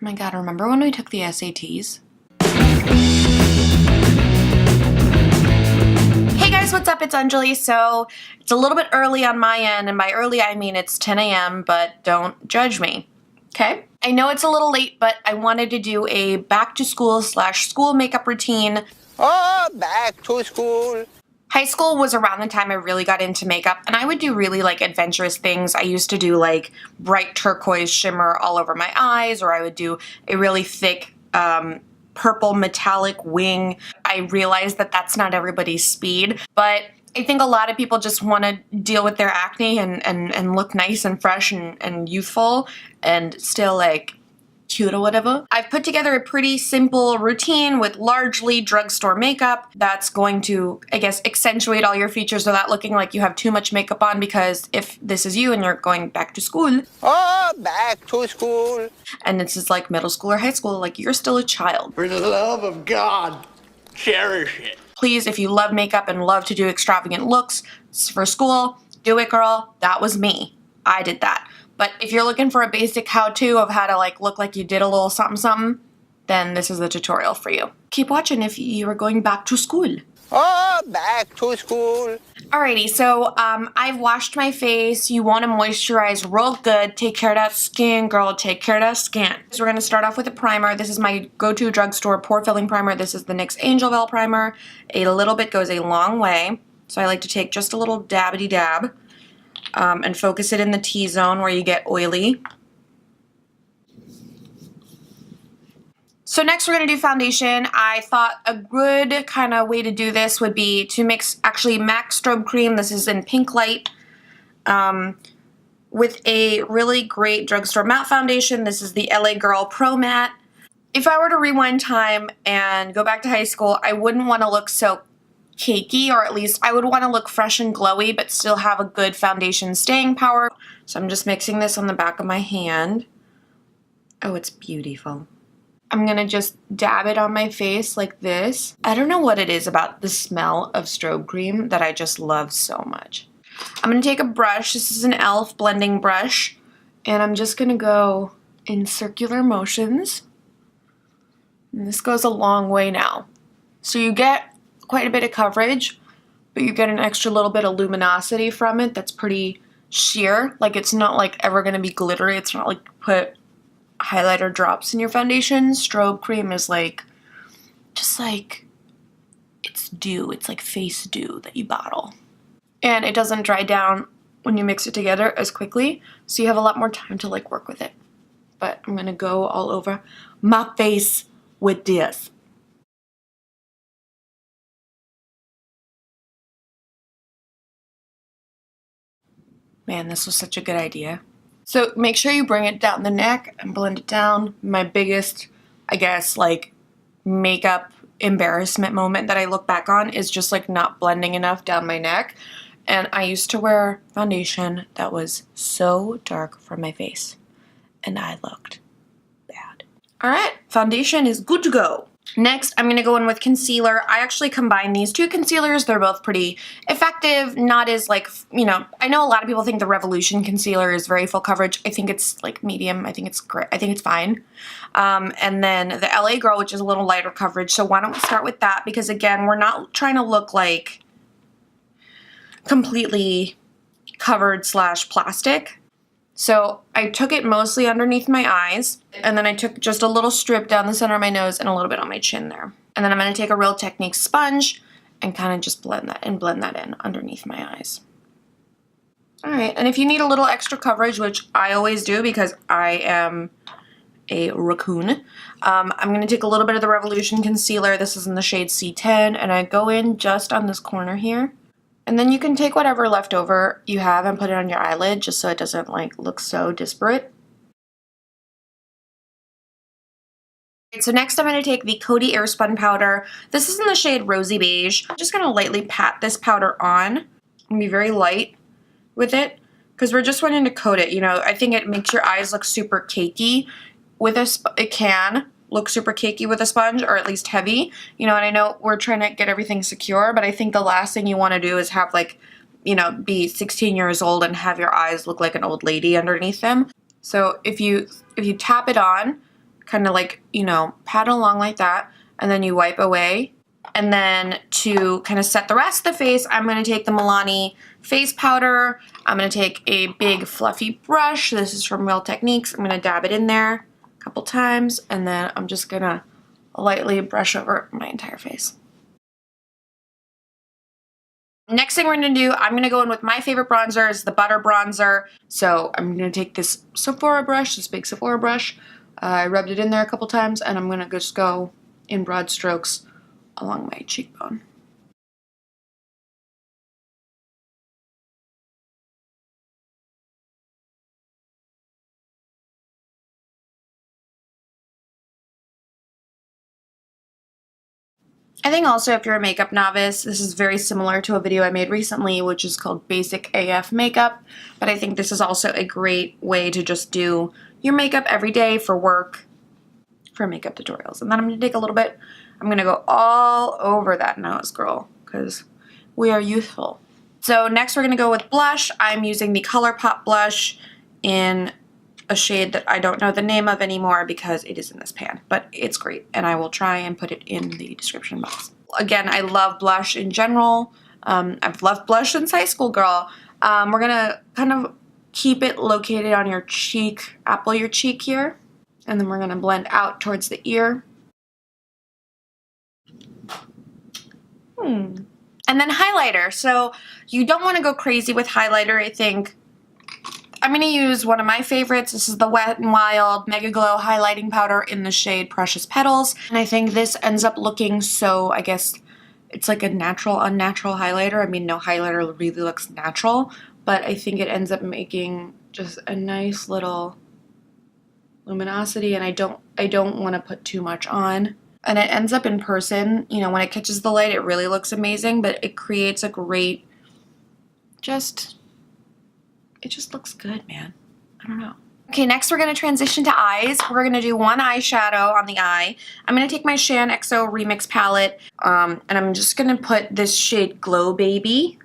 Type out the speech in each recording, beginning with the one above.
my god, remember when we took the SATs? Hey guys, what's up? It's Anjali. So it's a little bit early on my end, and by early I mean it's 10 a.m., but don't judge me, okay? I know it's a little late, but I wanted to do a back to school / school makeup routine. Oh, back to school. High school was around the time I really got into makeup, and I would do really like adventurous things. I used to do like bright turquoise shimmer all over my eyes, or I would do a really thick purple metallic wing. I realized that that's not everybody's speed, but I think a lot of people just want to deal with their acne and look nice and fresh and youthful and still like cute or whatever. I've put together a pretty simple routine with largely drugstore makeup that's going to, I guess, accentuate all your features without looking like you have too much makeup on, because if this is you and you're going back to school. Oh, back to school. And this is like middle school or high school, like you're still a child. For the love of God, cherish it. Please, if you love makeup and love to do extravagant looks for school, do it, girl. That was me. I did that. But if you're looking for a basic how-to of how to like look like you did a little something something, then this is the tutorial for you. Keep watching if you are going back to school. Oh, back to school. Alrighty, so I've washed my face. You want to moisturize real good. Take care of that skin, girl. Take care of that skin. So we're going to start off with a primer. This is my go-to drugstore pore filling primer. This is the NYX Angel Veil primer. A little bit goes a long way. So I like to take just a little dabbity dab. And focus it in the T-zone where you get oily. So next we're going to do foundation. I thought a good kind of way to do this would be to mix actually MAC Strobe Cream, this is in Pinklite, with a really great drugstore matte foundation. This is the LA Girl Pro Matte. If I were to rewind time and go back to high school, I wouldn't want to look so cakey, or at least I would want to look fresh and glowy but still have a good foundation staying power. So I'm just mixing this on the back of my hand. Oh, it's beautiful. I'm gonna just dab it on my face like this. I don't know what it is about the smell of strobe cream that I just love so much. I'm gonna take a brush. This is an e.l.f. blending brush, and I'm just gonna go in circular motions. And this goes a long way now. So you get quite a bit of coverage, but you get an extra little bit of luminosity from it that's pretty sheer. Like, it's not like ever going to be glittery. It's not like put highlighter drops in your foundation. Strobe cream is like, just like, it's dew. It's like face dew that you bottle. And it doesn't dry down when you mix it together as quickly, so you have a lot more time to like work with it. But I'm going to go all over my face with this. Man, this was such a good idea. So make sure you bring it down the neck and blend it down. My biggest, I guess, like makeup embarrassment moment that I look back on is just like not blending enough down my neck. And I used to wear foundation that was so dark for my face, and I looked bad. All right, foundation is good to go. Next, I'm going to go in with concealer. I actually combine these two concealers. They're both pretty effective, not as like, you know, I know a lot of people think the Revolution concealer is very full coverage. I think it's like medium. I think it's great. I think it's fine. And then the LA Girl, which is a little lighter coverage. So why don't we start with that? Because again, we're not trying to look like completely covered / plastic. So I took it mostly underneath my eyes, and then I took just a little strip down the center of my nose and a little bit on my chin there. And then I'm going to take a Real Technique sponge and kind of just blend that in underneath my eyes. Alright, and if you need a little extra coverage, which I always do because I am a raccoon, I'm going to take a little bit of the Revolution concealer. This is in the shade C10, and I go in just on this corner here. And then you can take whatever leftover you have and put it on your eyelid just so it doesn't like look so disparate. So next I'm going to take the Coty Airspun powder. This is in the shade Rosy Beige. I'm just going to lightly pat this powder on and be very light with it because we're just wanting to coat it. You know, I think it makes your eyes look super cakey with it can look super cakey with a sponge, or at least heavy, you know, and I know we're trying to get everything secure, but I think the last thing you want to do is have like, you know, be 16 years old and have your eyes look like an old lady underneath them. So if you tap it on, kind of like, you know, pat along like that, and then you wipe away. And then to kind of set the rest of the face, I'm going to take the Milani face powder. I'm going to take a big fluffy brush. This is from Real Techniques. I'm going to dab it in there a couple times, and then I'm just going to lightly brush over my entire face. Next thing we're going to do, I'm going to go in with my favorite bronzer. It's the Butter Bronzer. So I'm going to take this Sephora brush, this big Sephora brush. I rubbed it in there a couple times, and I'm going to just go in broad strokes along my cheekbone. I think also if you're a makeup novice, this is very similar to a video I made recently, which is called Basic AF Makeup, but I think this is also a great way to just do your makeup every day for work, for makeup tutorials. And then I'm going to take a little bit, I'm going to go all over that nose, girl, because we are youthful. So next we're going to go with blush. I'm using the Colourpop blush in a shade that I don't know the name of anymore because it is in this pan, but it's great, and I will try and put it in the description box. Again, I love blush in general. I've loved blush since high school, girl. We're gonna kind of keep it located on your cheek, apple your cheek here, and then we're gonna blend out towards the ear. And then highlighter. So you don't want to go crazy with highlighter, I think. I'm going to use one of my favorites. This is the Wet n Wild Megaglo highlighting powder in the shade Precious Petals. And I think this ends up looking so, I guess, it's like a natural, unnatural highlighter. I mean, no highlighter really looks natural, but I think it ends up making just a nice little luminosity, and I don't want to put too much on. And it ends up in person, you know, when it catches the light, it really looks amazing, but it creates a great, it just looks good, man. I don't know. Okay, next we're going to transition to eyes. We're going to do one eyeshadow on the eye. I'm going to take my Shaaanxo Remix palette, and I'm just going to put this shade Glow Baby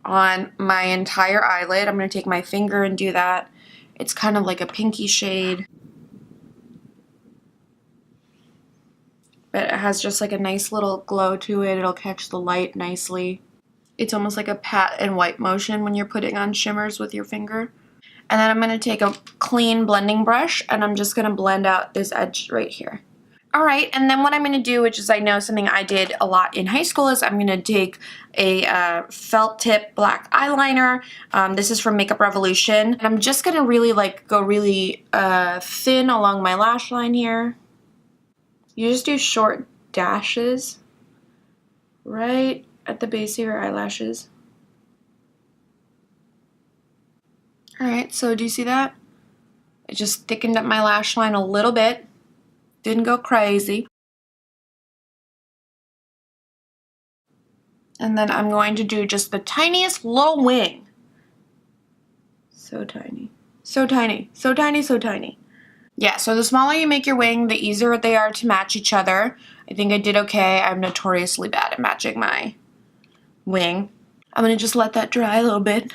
on my entire eyelid. I'm going to take my finger and do that. It's kind of like a pinky shade, but it has just like a nice little glow to it. It'll catch the light nicely. It's almost like a pat and wipe motion when you're putting on shimmers with your finger. And then I'm going to take a clean blending brush, and I'm just going to blend out this edge right here. Alright, and then what I'm going to do, which is I know something I did a lot in high school, is I'm going to take a felt tip black eyeliner. This is from Makeup Revolution. And I'm just going to really go really thin along my lash line here. You just do short dashes right at the base of your eyelashes. Alright, so do you see that? I just thickened up my lash line a little bit. Didn't go crazy. And then I'm going to do just the tiniest little wing. So tiny. So tiny. So tiny, so tiny. Yeah, so the smaller you make your wing, the easier they are to match each other. I think I did okay. I'm notoriously bad at matching my wing. I'm going to just let that dry a little bit.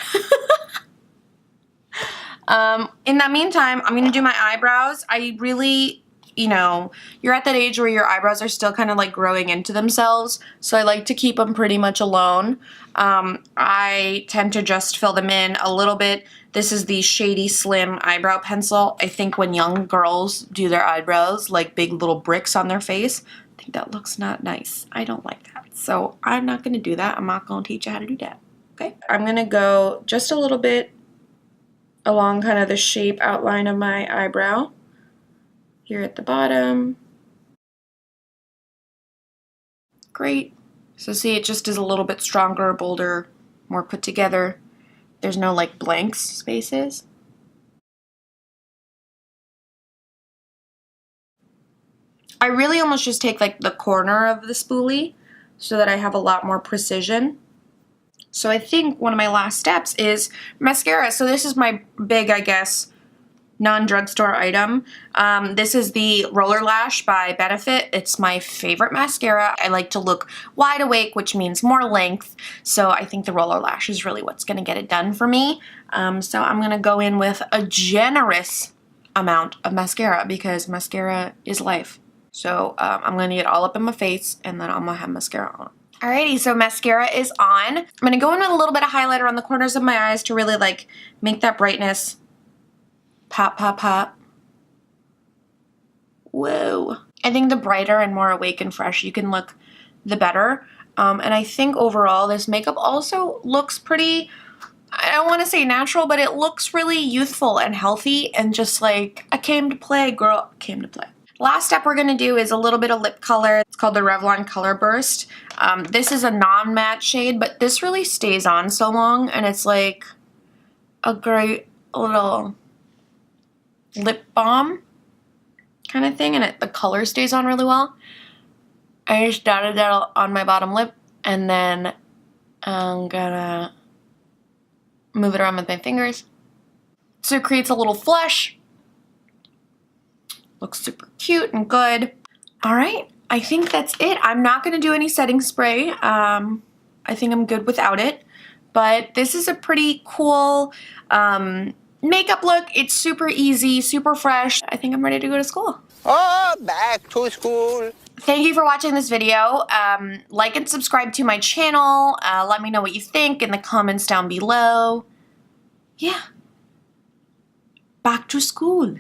In that meantime, I'm going to do my eyebrows. I really, you know, you're at that age where your eyebrows are still kind of like growing into themselves, so I like to keep them pretty much alone. I tend to just fill them in a little bit. This is the Shady Slim eyebrow pencil. I think when young girls do their eyebrows, like big little bricks on their face, I think that looks not nice. I don't like that. So I'm not going to do that. I'm not going to teach you how to do that. Okay? I'm going to go just a little bit along kind of the shape outline of my eyebrow here at the bottom. Great. So see, it just is a little bit stronger, bolder, more put together. There's no like blank spaces. I really almost just take like the corner of the spoolie so that I have a lot more precision. So I think one of my last steps is mascara. So this is my big, I guess, non-drugstore item. This is the Roller Lash by Benefit. It's my favorite mascara. I like to look wide awake, which means more length. So I think the Roller Lash is really what's going to get it done for me. So I'm going to go in with a generous amount of mascara because mascara is life. So I'm going to get all up in my face and then I'm going to have mascara on. Alrighty, so mascara is on. I'm going to go in with a little bit of highlighter on the corners of my eyes to really like make that brightness pop, pop, pop. Whoa. I think the brighter and more awake and fresh you can look, the better. And I think overall this makeup also looks pretty, I don't want to say natural, but it looks really youthful and healthy and just like, I came to play, girl, came to play. Last step we're going to do is a little bit of lip color. It's called the Revlon Color Burst. This is a non-matte shade, but this really stays on so long, and it's like a great little lip balm kind of thing, and the color stays on really well. I just dotted that on my bottom lip, and then I'm gonna move it around with my fingers. So it creates a little flush. Looks super cute and good. All right, I think that's it. I'm not gonna do any setting spray. I think I'm good without it. But this is a pretty cool makeup look. It's super easy, super fresh. I think I'm ready to go to school. Oh, back to school. Thank you for watching this video. Like and subscribe to my channel. Let me know what you think in the comments down below. Yeah. Back to school.